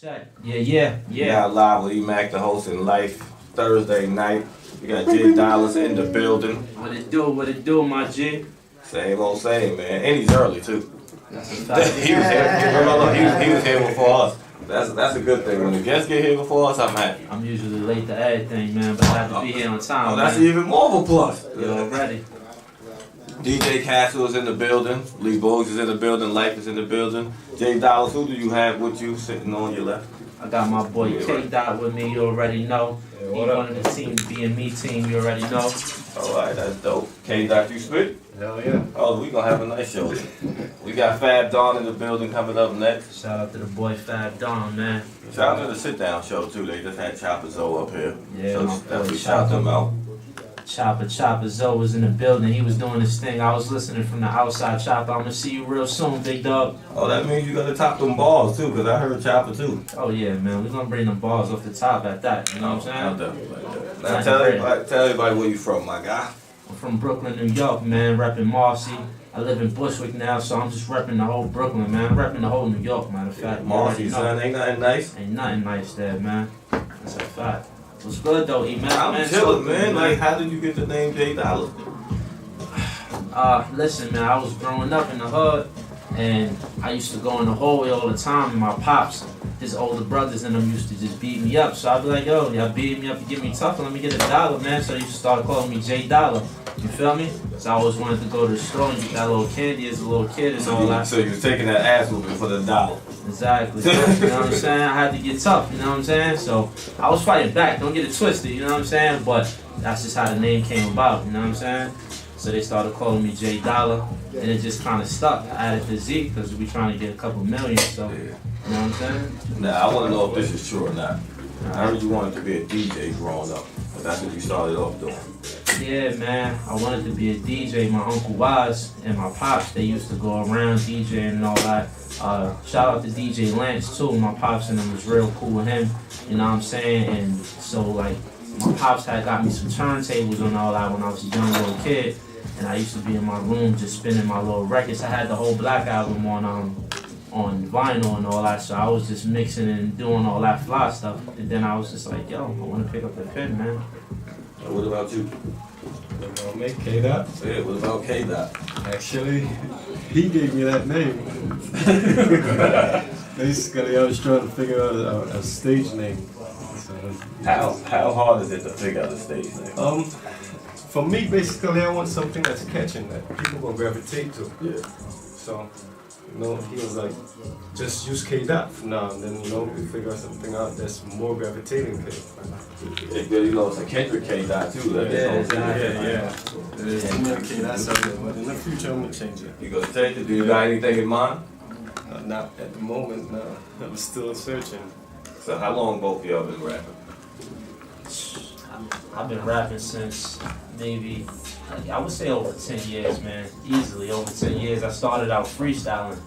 Check. Yeah. We got live with Emacdahost in Life Thursday night. We got Dollaz in the building. What it do, my G? Same old same, man. And he's early too. That's a fact. He was here. He was here before us. That's a good thing. When the guests get here before us, I'm happy. I'm usually late to everything, man, but I have to be here on time. Oh, that's man. even more of a plus. You already. DJ Castle is in the building. Lee Bogues is in the building. Life is in the building. Dollaz, who do you have with you sitting on your left? I got my boy K Dot with me. You already know. He one of the team, B&Me team. You already know. All right, that's dope. K Dot, you spit? Hell yeah. Oh, we gonna have a nice show. We got Fab Don in the building coming up next. Shout out to the boy Fab Don, man. Shout out to the sit down show too. They just had Chopper Zoe up here. Yeah, so my boy definitely shout them out. Chopper Zoe was in the building. He was doing his thing. I was listening from the outside. Chopper, I'm gonna see you real soon, big dog. Oh, that means you gotta top them balls too, cause I heard Chopper too. Oh yeah, man. We're gonna bring them balls off the top at that. You know what I'm saying? Definitely like that. Now tell everybody where you from, my guy. I'm from Brooklyn, New York, man. Repping Marcy. I live in Bushwick now, so I'm just repping the whole Brooklyn, man. I'm repping the whole New York, matter of fact. Marcy, son, ain't nothing nice. Ain't nothing nice there, man. That's a fact. What's good though, E man? I'm chilling, man. Like, how did you get the name Dollaz? Listen, man. I was growing up in the hood, and I used to go in the hallway all the time. And my pops, his older brothers, and them used to just beat me up. So I'd be like, yo, y'all beat me up to get me tough, and let me get $1, man. So they used to start calling me J Dollar. You feel me? So I always wanted to go to the store and get that little candy as a little kid and all that. So you was taking that ass whooping for the $1. Exactly. You know what I'm saying? I had to get tough, you know what I'm saying? So I was fighting back, don't get it twisted, you know what I'm saying? But that's just how the name came about, you know what I'm saying? So they started calling me J Dollar, and it just kind of stuck. I added the Z because we trying to get a couple million, so, you know what I'm saying? Now, I want to know if this is true or not. I heard you wanted to be a DJ growing up, but that's what you started off doing. Yeah, man. I wanted to be a DJ. My Uncle Waz and my pops, they used to go around DJing and all that. Shout out to DJ Lance, too. My pops and them was real cool with him. You know what I'm saying? And so, like, my pops had got me some turntables and all that when I was a young little kid. And I used to be in my room just spinning my little records. I had the whole Black Album on vinyl and all that, so I was just mixing and doing all that fly stuff. And then I was just like, yo, I want to pick up the pen, man. What about you? About me, K-Dot. Yeah, what about K-Dot? Actually, he gave me that name. Basically, I was trying to figure out a stage name. So, How hard is it to figure out a stage name? For me, basically, I want something that's catching that people will gravitate to. Yeah. So, he was like, just use K-Dot for now, and then, we figure out something out that's more gravitating to it. It's a Kendrick K-Dot too. Yeah. There's too many K-Dots out there, but in the future, I'm going to change it. You gonna change it? Do you got anything in mind? Not at the moment, no. I'm still searching. So how long both of y'all been rapping? I've been rapping since maybe, I would say over 10 years, man. Easily over 10 years. I started out freestyling.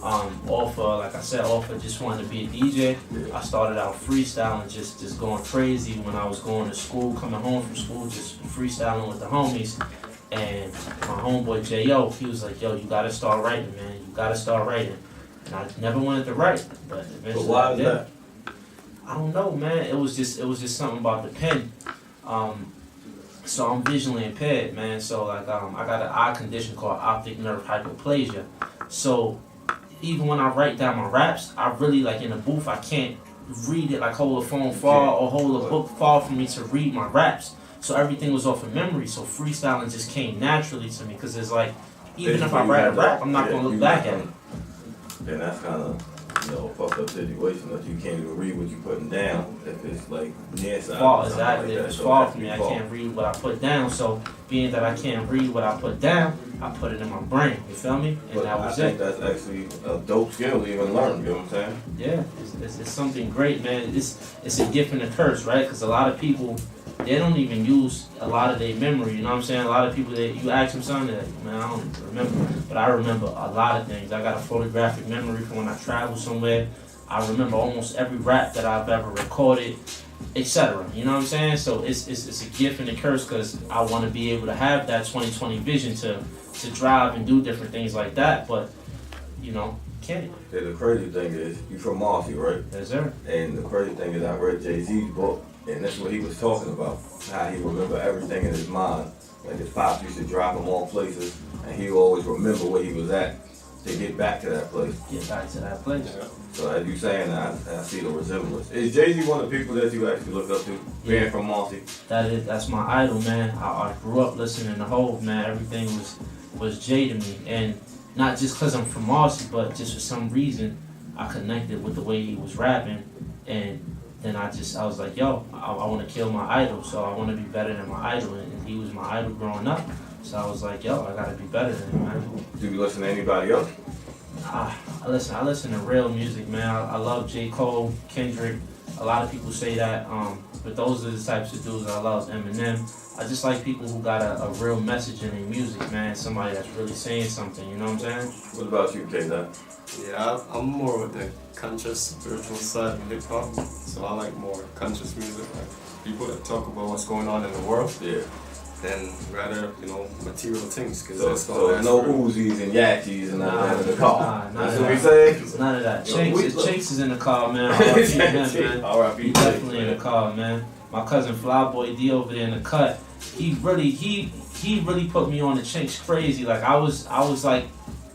Like I said, just wanting to be a DJ. I started out freestyling, just going crazy when I was going to school, coming home from school, just freestyling with the homies. And my homeboy J.O., he was like, yo, you gotta start writing, man. You gotta start writing. And I never wanted to write, but eventually why I is did. that? I don't know, man. It was just something about the pen. So I'm visually impaired, man. So like I got an eye condition called optic nerve hypoplasia. So even when I write down my raps, I really like in the booth I can't read it, like hold a phone far or hold a book far for me to read my raps. So everything was off of memory. So freestyling just came naturally to me because it's like even if I write a rap, I'm not gonna look back at it. Then that's kind of a fucked up situation that you can't even read what you're putting down if it's like near side. Exactly. If it's far from me, I can't read what I put down. So being that I can't read what I put down, I put it in my brain. You feel me? And that was I think that's actually a dope skill to even learn. You know what I'm saying? Yeah, it's something great, man. It's a gift and a curse, right? Because a lot of people, they don't even use a lot of their memory. You know what I'm saying? A lot of people that you ask them something, they're like, man, I don't even remember. But I remember a lot of things. I got a photographic memory from when I traveled somewhere. I remember almost every rap that I've ever recorded, etc. You know what I'm saying? So it's a gift and a curse because I want to be able to have that 20/20 vision to drive and do different things like that. But can't. Yeah, the crazy thing is, you from Marcy, right? Yes, sir. And the crazy thing is, I read Jay-Z's book, and that's what he was talking about. How he remember everything in his mind. Like his pops used to drop him off places, and he would always remember where he was at to get back to that place. Get back to that place. Yeah. So as you saying, I see the resemblance. Is Jay-Z one of the people that you actually look up to, being from Marcy? That's my idol, man. I grew up listening to Hov, man. Everything was Jay to me, and not just because I'm from Marcy, but just for some reason I connected with the way he was rapping, and then I was like, yo, I want to kill my idol, so I want to be better than my idol, and he was my idol growing up. So I was like, yo, I gotta be better than him, man. Do you listen to anybody else? I listen to real music, man. I love J. Cole, Kendrick. A lot of people say that, but those are the types of dudes I love. Eminem. I just like people who got a real message in their music, man. Somebody that's really saying something, you know what I'm saying? What about you, K-Dot? Yeah, I'm more with the conscious, spiritual side of hip hop. So I like more conscious music, like people that talk about what's going on in the world. Yeah. Than rather, material things. So no Uzis and Yachis and all that in the car. That's what we say? say? None of that. Chinks is in the car, man. R.I.P. him, man. He definitely in the car, man. My cousin Flyboy D over there in the cut. He really put me on the Chinks crazy. Like I was like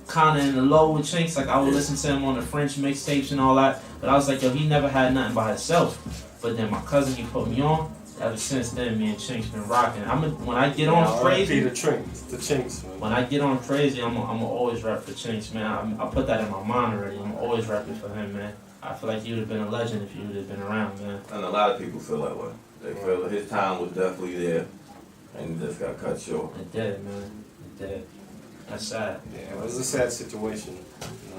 kind of in the low with Chinks. Like I would listen to him on the French mixtapes and all that. But I was like, yo, he never had nothing by himself. But then my cousin, he put me on. Ever since then, me and Chinks been rocking. When I get on crazy, the Chinks. Man. When I get on crazy, I'm always rap for Chinks, man. I put that in my mind already. I'm always rapping for him, man. I feel like he would have been a legend if he would have been around, man. And a lot of people feel that way. They feel that his time was definitely there, and it just got cut short. It did, man. It did. That's sad. Yeah, it was a sad situation.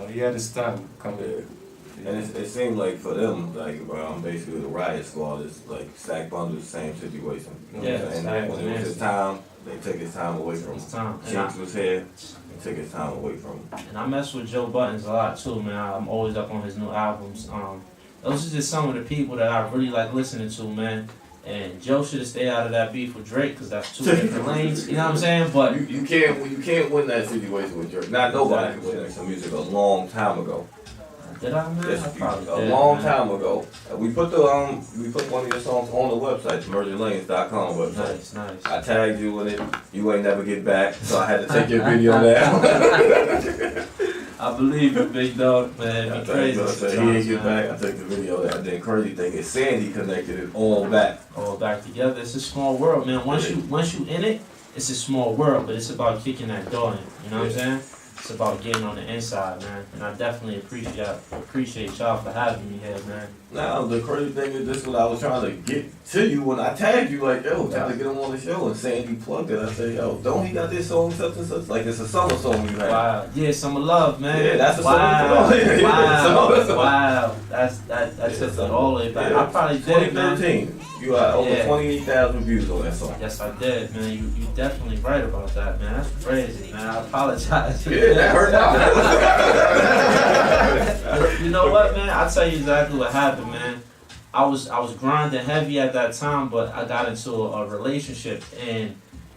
He had his time coming. Yeah. And it seemed like for them, like basically the riot squad is like Stack Bundle's same situation. You know what I'm saying? When it was his time, they took his time away from him. Chinks was here, they took his time away from him. And I mess with Joe Buttons a lot too, man. I'm always up on his new albums. Those are just some of the people that I really like listening to, man. And Joe should have stayed out of that beef with Drake because that's two different lanes. You know what I'm saying? But you can't win that situation with Drake. Not nobody could win that some music a long time ago. Did I, man? Yes, I a long time ago. We put one of your songs on the website, mergerlanes.com website. Nice. I tagged you in it. You ain't never get back, so I had to take your video down. I believe you, big dog, man. Be crazy. He ain't get back. I took the video down. Then crazy thing is Sandy connected it all back. All back together. It's a small world, man. Once you in it, it's a small world, but it's about kicking that door in. You know what I'm saying? It's about getting on the inside, man. And I definitely appreciate y'all for having me here, man. Now, the crazy thing is, this is what I was trying to get to you when I tagged you, like, yo, trying to get him on the show. And Sandy plugged it. I said, yo, don't he got this song, such and such? Like, it's a summer song you have. Wow. Yeah, Summer Love, man. Yeah, that's a wow. summer. Wow. That's it all the way back. I probably did, 2013. man. You got over 28,000 views on that song. Yes, I did, man. You definitely right about that, man. That's crazy, man. I apologize. Yeah, that hurt out. You know what, man? I'll tell you exactly what happened, man. I was grinding heavy at that time, but I got into a relationship, and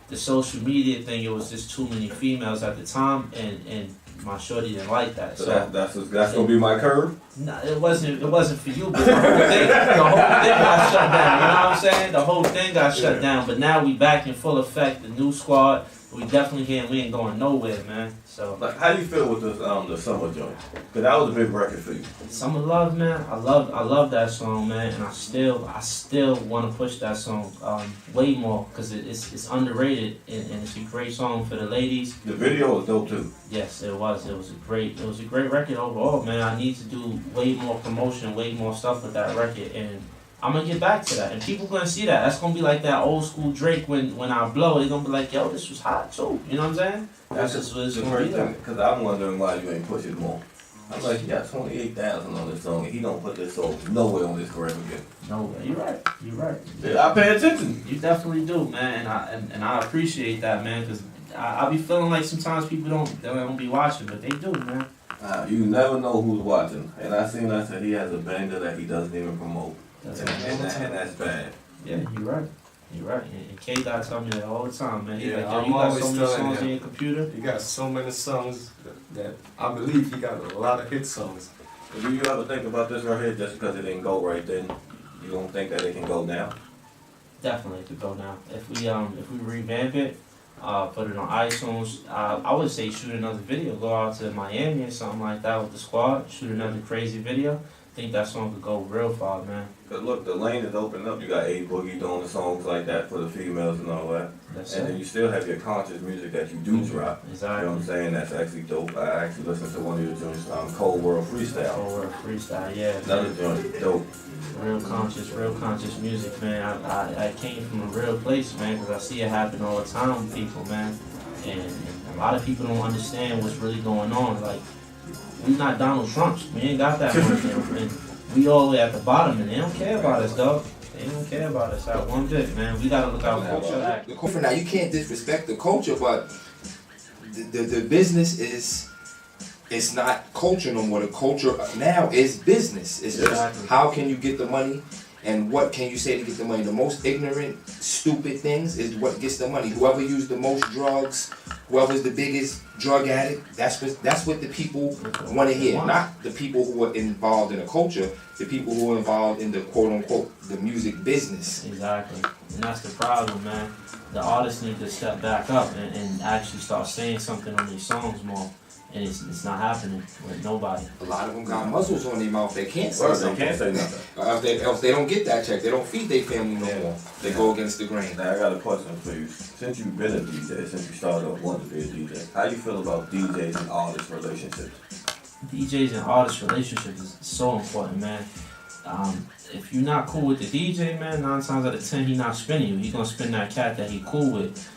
the social media thing, it was just too many females at the time, and my shorty didn't like that. So that's gonna be my curve? No, it wasn't for you, but the whole thing got shut down. You know what I'm saying? The whole thing got shut down, but now we back in full effect. The new squad, we definitely here. We ain't going nowhere, man. So, like, how do you feel with this the summer joint? Cause that was a big record for you. Summer Love, man. I love that song, man, and I still want to push that song way more because it's underrated and it's a great song for the ladies. The video was dope too. Yes, it was. It was a great record overall, man. I need to do way more promotion, way more stuff with that record, and I'm gonna get back to that, and people gonna see that. That's gonna be like that old school Drake when I blow. They're gonna be like, yo, this was hot too. You know what I'm saying? That's just what it's gonna be like. Because I'm wondering why you ain't push it more. I'm like, he got 28,000 on this song, and he don't put this song nowhere on this career again. No, you're right. Yeah, I pay attention. You definitely do, man, and I appreciate that, man, because I be feeling like sometimes people don't be watching, but they do, man. You never know who's watching, and I said he has a banger that he doesn't even promote. And that's bad. Yeah, you're right. You're right. And K-Dot tell me that all the time, man. He's Yeah, like, yo, I'm you got always so many telling songs him. in your computer? He got so many songs that I believe he got a lot of hit songs. But do you ever think about this right here, just because it didn't go right then, you don't think that it can go now? Definitely could go now. If we revamp it, put it on iTunes, I would say shoot another video. Go out to Miami or something like that with the squad. Shoot another crazy video. I think that song could go real far, man. Cause look, the lane is opened up. You got A Boogie doing the songs like that for the females and all that. And then you still have your conscious music that you do drop. Exactly. You know what I'm saying? That's actually dope. I actually listened to one of your joints, Cold World Freestyle. Cold World Freestyle, yeah. Another joint, dope. Real conscious music, man. I came from a real place, man, because I see it happen all the time with people, man. And a lot of people don't understand what's really going on. Like, we not Donald Trumps. We ain't got that money. And we all the way at the bottom, and they don't care about us, dog. They don't care about us at one bit, man. We gotta look out for the culture. Now, you can't disrespect the culture, but the business is, it's not culture no more. The culture now is business. It's just how can you get the money, and what can you say to get the money. The most ignorant, stupid things is what gets the money. Whoever used the most drugs, whoever's the biggest drug addict, that's what the people want to hear. Not the people who are involved in the culture, the people who are involved in the quote unquote the music business. Exactly. And that's the problem, man. The artists need to step back up and actually start saying something on these songs more. And it's not happening with nobody. A lot of them got muzzles on their mouth. They can't say something. They can't say nothing. Else they don't get that check. They don't feed their family no more. They go against the grain. Now I got a question for you. Since you've been a DJ, since you started off wanting to be a DJ, how you feel about DJs and artist relationships? DJs and artist relationships is so important, man. If you're not cool with the DJ, man, 9 times out of 10 he not spinning you. He gonna spin that cat that he cool with.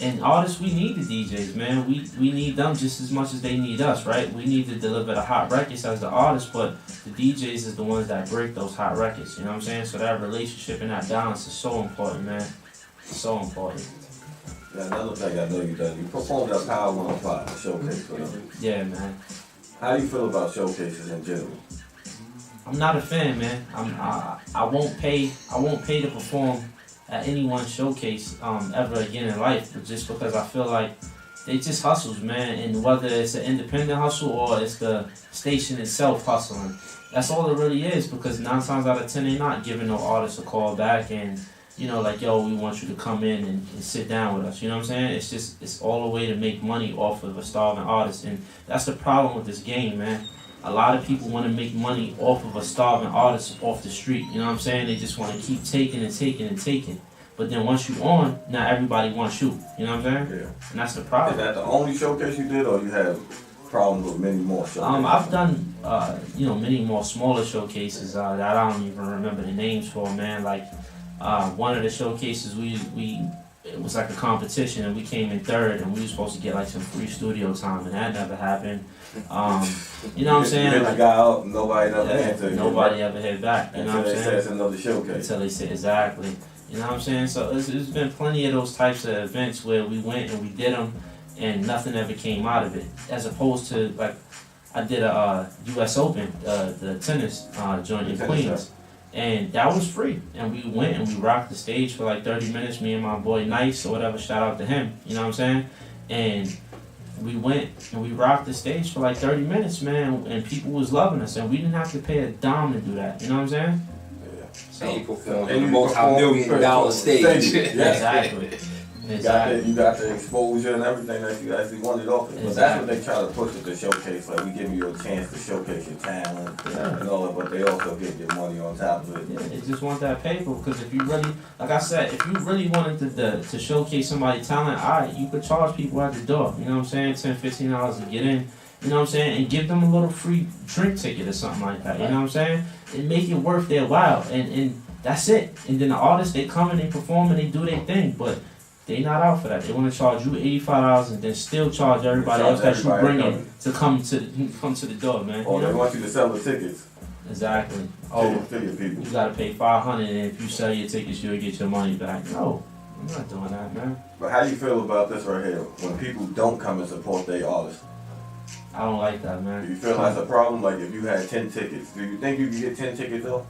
And artists, we need the DJs, man. We need them just as much as they need us, right? We need to deliver the hot records as the artists, but the DJs is the ones that break those hot records, you know what I'm saying? So that relationship and that balance is so important, man. So important. Yeah, another thing I know you done, you performed at Power 105, a showcase for them. Yeah, man. How do you feel about showcases in general? I'm not a fan, man. I won't pay to perform at any one showcase ever again in life, but just because I feel like they just hustles, man. And whether it's an independent hustle or it's the station itself hustling, that's all it really is. Because 9 times out of 10 they not giving no artist a call back and, you know, like, yo, we want you to come in and sit down with us. You know what I'm saying? It's all a way to make money off of a starving artist, and that's the problem with this game, man. A lot of people want to make money off of a starving artist off the street. You know what I'm saying? They just want to keep taking and taking and taking. But then once you on, now everybody wants you. You know what I'm saying? Yeah. And that's the problem. Is that the only showcase you did, or you have problems with many more showcases? I've done, many more smaller showcases that I don't even remember the names for, man. Like one of the showcases, it was like a competition, and we came in third, and we were supposed to get like some free studio time, and that never happened. You know what I'm saying? You hit the guy out, nobody ever answered. Nobody ever hit back. You know what I'm saying? Until they said it's another showcase. Until they said exactly. You know what I'm saying? So there's been plenty of those types of events where we went and we did them, and nothing ever came out of it. As opposed to, like, I did a U.S. Open, the tennis joint in Queens, and that was free. And we went and we rocked the stage for like 30 minutes. Me and my boy Nice or whatever. Shout out to him. You know what I'm saying? And we went and we rocked the stage for like 30 minutes, man, and people was loving us, and we didn't have to pay a dime to do that. You know what I'm saying? And you performed on the multi-million-dollar stage. Exactly. You got the exposure and everything that you actually wanted off it. But that's what they try to push with the showcase. Like, we give you a chance to showcase your talent and all that, but they also get your money on top of it. Yeah, they just want that paper, because if you really, like I said, if you really wanted to showcase somebody's talent, alright, you could charge people at the door. You know what I'm saying? $10, $15 to get in. You know what I'm saying? And give them a little free drink ticket or something like that. You know what I'm saying? And make it worth their while. And that's it. And then the artists, they come and they perform and they do their thing. But they not out for that. They want to charge you $85 and then still charge everybody else that you bring in to come to the door, man. Or they want you to sell the tickets. Exactly. To your people. You gotta pay $500, and if you sell your tickets, you'll get your money back. No, I'm not doing that, man. But how do you feel about this right here? When people don't come and support their artists? I don't like that, man. Do you feel that's a problem? Like, if you had 10 tickets, do you think you could get 10 tickets though?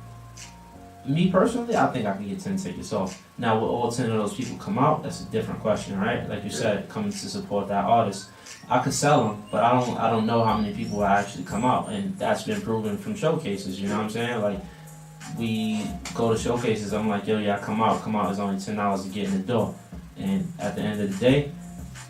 Me personally, I think I can get 10 tickets off. Now, will all 10 of those people come out? That's a different question, right? Like you said, coming to support that artist. I could sell them, but I don't know how many people will actually come out, and that's been proven from showcases. You know what I'm saying? Like, we go to showcases. I'm like, yo, yeah, come out. It's only $10 to get in the door, and at the end of the day,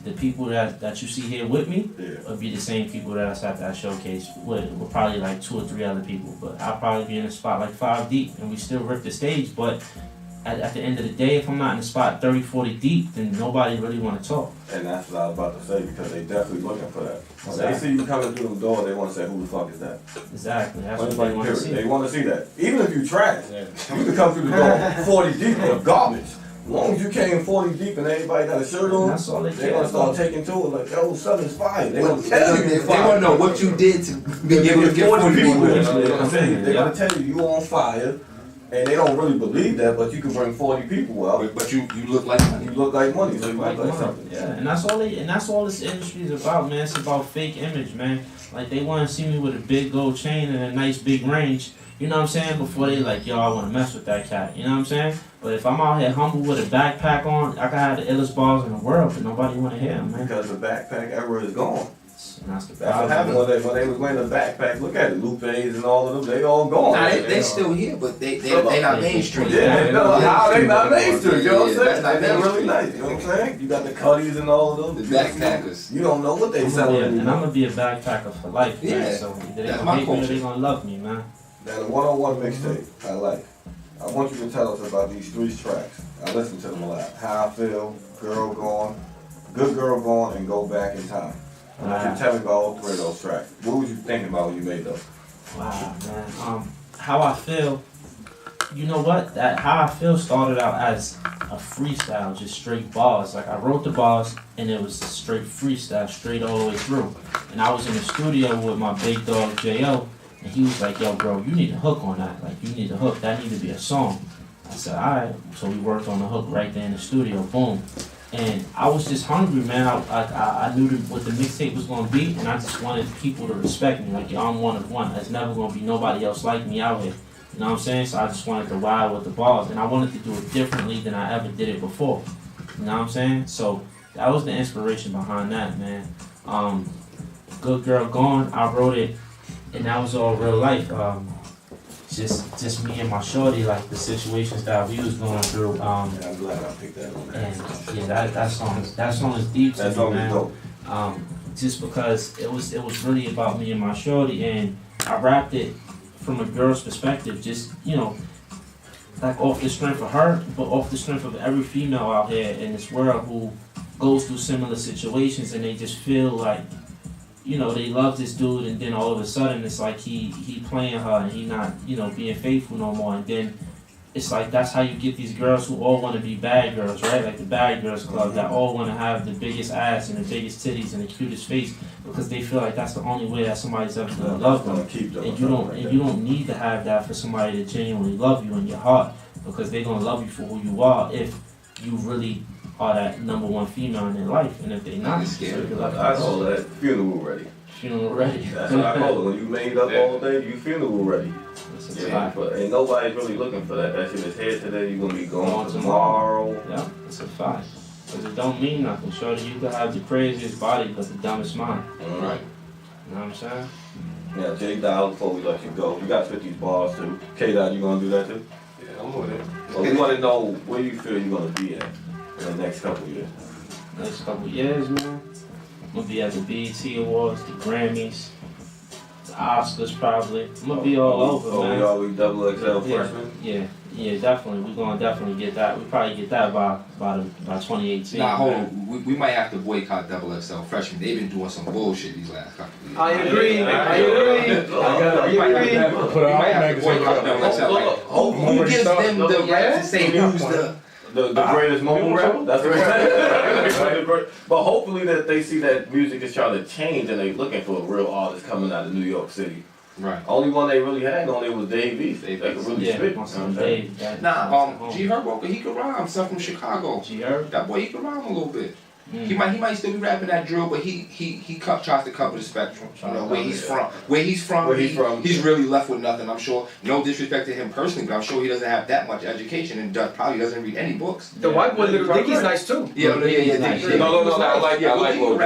the people that you see here with me will be the same people that I at that showcase with probably like 2 or 3 other people. But I'll probably be in a spot like 5 deep, and we still rip the stage. But at the end of the day, if I'm not in the spot 30, 40 deep, then nobody really want to talk. And that's what I was about to say, because they definitely looking for that. When they see you coming through the door, they want to say, who the fuck is that? Exactly. That's what they want to see. They want to see that. Even if you trash, you can come through the door 40 deep of garbage. As long as you came 40 deep and everybody got a shirt on, that's all they're going to start taking to it like, yo, something's fire. They're going to tell you. They want to know what you did to be able to get 40 people. They're going to tell you on fire. And they don't really believe that, but you can bring 40 people out. But you look like money. You look like money, so you look look like something. Yeah, and that's all this industry is about, man. It's about fake image, man. Like, they want to see me with a big gold chain and a nice big range. You know what I'm saying? Before they like, yo, I want to mess with that cat. You know what I'm saying? But if I'm out here humble with a backpack on, I can have the illest balls in the world, but nobody want to hear him, man. Because the backpack era is gone. And that's what happened when they was wearing the backpack. Look at it, Lupe's and all of them. They all gone. Nah, they still here, but they not mainstream. Yeah, they not mainstream. You know what I'm saying? They're really nice. You know what I'm saying? You got the Cuddies and all of them. The backpackers. You don't know what they selling. And I'm gonna be a backpacker for life, man. Yeah, So either they gonna hate me or they gonna love me, man. Now the 101 mixtape, I like. I want you to tell us about these 3 tracks. I listened to them a lot. How I Feel, Girl Gone, Good Girl Gone, and Go Back in Time. I want you to tell me about all 3 of those tracks. What was you thinking about when you made those? Wow, man. How I Feel, you know what? That How I Feel started out as a freestyle, just straight bars. Like, I wrote the bars, and it was a straight freestyle, straight all the way through. And I was in the studio with my big dog, J.O., and he was like, yo, bro, you need a hook on that. Like, you need a hook. That need to be a song. I said, all right. So we worked on the hook right there in the studio. Boom. And I was just hungry, man. I knew what the mixtape was going to be, and I just wanted people to respect me. Like, yo, I'm one of one. There's never going to be nobody else like me out here. You know what I'm saying? So I just wanted to wild with the bars, and I wanted to do it differently than I ever did it before. You know what I'm saying? So that was the inspiration behind that, man. Good Girl Gone, I wrote it, and that was all real life. Just me and my shorty, like the situations that we was going through. I'm glad I picked that one. And yeah, that song is deep to me, man. Just because it was really about me and my shorty, and I rapped it from a girl's perspective, just, you know, like off the strength of her, but off the strength of every female out here in this world who goes through similar situations, and they just feel like, you know, they love this dude, and then all of a sudden it's like he playing her and he not, you know, being faithful no more. And then it's like that's how you get these girls who all want to be bad girls, right? Like the Bad Girls Club, that all want to have the biggest ass and the biggest titties and the cutest face, because they feel like that's the only way that somebody's ever gonna love them. And you don't need to have that for somebody to genuinely love you in your heart, because they're gonna love you for who you are if you really are that #1 female in their life. And if they're not, I call that funeral ready. Funeral ready. That's what I call it. When you made up all day, you funeral ready. But ain't nobody's really looking for that. That shit is here today, you're gonna be gone tomorrow. Yeah, it's a fact. Because it don't mean nothing. Shorty, you could have the craziest body, but the dumbest mind. Right. You know what I'm saying? Yeah, J-Dollaz, before we let you go, you got 50 bars too. K-Dot, you gonna do that too? Yeah, I'm with it. Well, we wanna know where you feel you're gonna be at in the next couple of years. Next couple of years, man. I'm gonna be at the BET Awards, the Grammys, the Oscars probably. I'm gonna be all over, man. We always XXL freshman? Yeah, definitely. We're gonna definitely get that. We probably get that by 2018. Nah, hold on. We might have to boycott XXL freshmen. They've been doing some bullshit these last couple of years. I agree. We might have to boycott XXL. Who gives them the right to say who's the greatest mumble rapper? That's right. But hopefully that they see that music is trying to change and they looking for a real artist coming out of New York City. Right. Only one they really had on it was Dave East. They could really spit. G Herbo, he could rhyme. Son from Chicago. G Herb? That boy, he could rhyme a little bit. He might still be rapping that drill, but he tries to cover the spectrum. You know, where he's from, he's really left with nothing. I'm sure. No disrespect to him personally, but I'm sure he doesn't have that much education and probably doesn't read any books. The white boy, Little Dicky's nice too. Yeah. No, I like Lil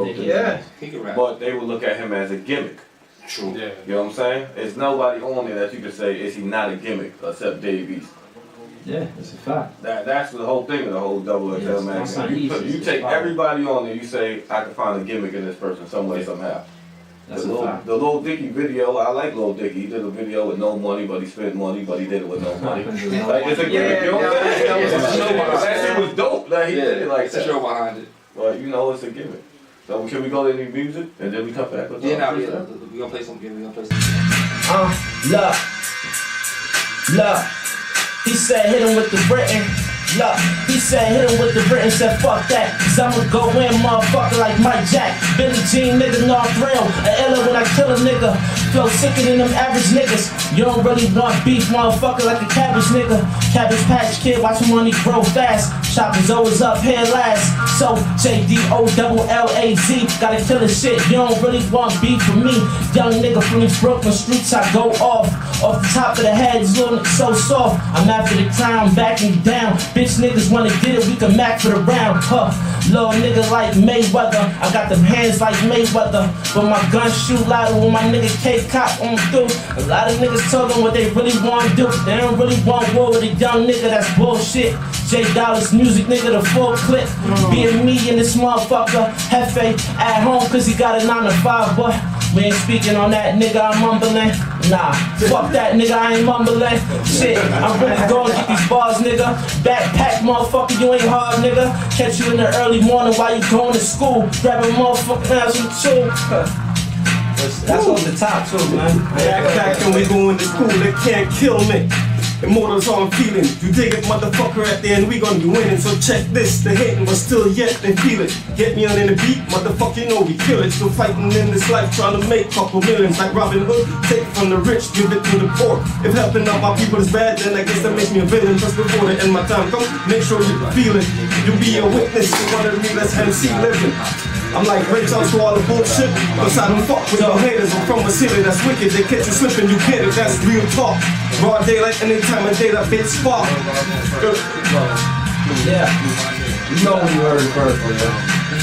Dicky. Yeah. He can rap. But they would look at him as a gimmick. True. Yeah. You know what I'm saying? There's nobody on there that you can say, is he not a gimmick, except Dave East. Yeah, that's a fact. That's the whole thing of the whole Dollaz magazine. You take everybody on there, you say, I can find a gimmick in this person some way, somehow. That's the a fact. Lil Dicky video, I like Lil Dicky. He did a video with no money, but he spent money, but he did it with no money. Like, it's a gimmick, you know what I'm saying? That shit was dope, like, he did it like that. Show behind it. But you know, it's a gimmick. So can we go to any music, and then we come back with we gonna play some. Look. He said hit him with the Britain. Look, he said hit him with the Britain. Said fuck that, cause I'ma go in, motherfucker, like Mike Jack. Billie Jean, nigga, no thrill. A illa when I kill a nigga. Flow sicker than them average niggas. You don't really want beef, motherfucker, like a cabbage nigga. Cabbage Patch Kid, watch money grow fast. Shoppers always up here last. So JDOLLAZ, gotta kill the shit. You don't really want beef from me. Young nigga from these Brooklyn streets, I go off the top of the head, little nigga so soft. I'm after the crown, backing you down. Bitch niggas wanna get it, we can mac for the round. Little nigga like Mayweather, I got them hands like Mayweather. But my gun shoot louder when my nigga K-Cop on through. A lot of niggas told them what they really wanna do. They don't really want war with a young nigga, that's bullshit. Dollaz music nigga, the full clip. Being me and this motherfucker, L1ffe at home cause he got a 9 to 5, but we ain't speaking on that nigga, I'm mumbling. Nah, fuck that nigga, I ain't mumbling. Shit, I'm really gonna get these bars, nigga. Backpack, motherfucker, you ain't hard, nigga. Catch you in the early morning while you going to school. Grabbing motherfucking ass with the That's on the top too, man. Backpack and we going to school, they can't kill me. Immortals how I'm feeling. You dig it, motherfucker, at the end we gonna be winning. So check this, they hating but still yet they feel it. Get me on in the beat, motherfucker, you know we kill it. Still fighting in this life, trying to make couple millions. Like Robin Hood, take from the rich, give it to the poor. If helping out my people is bad, then I guess that makes me a villain. Just before the end my time come, make sure you feel it. You be a witness to one of the realest MC living. I'm like Ray Charles to all the bullshit, cause I don't fuck with no haters. I'm from a city that's wicked, they catch you slipping, you get it, that's real talk. Broad daylight, anytime of day, that bitch spark. Yeah, you know when you heard it first,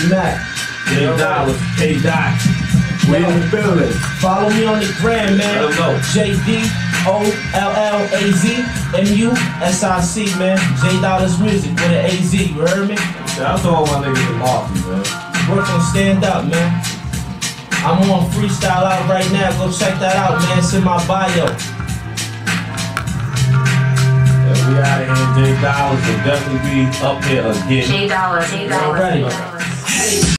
man. Dollaz, K-Dot, we in the building. Follow me on the gram, man. JDOLLAZMUSIC, man. Dollaz music with an AZ, you heard me? Shout out to all my niggas in Austin, man. Working stand up, man. I'm on freestyle out right now. Go check that out, man. It's in my bio. We out of here, Dollaz will definitely be up here again. Dollaz.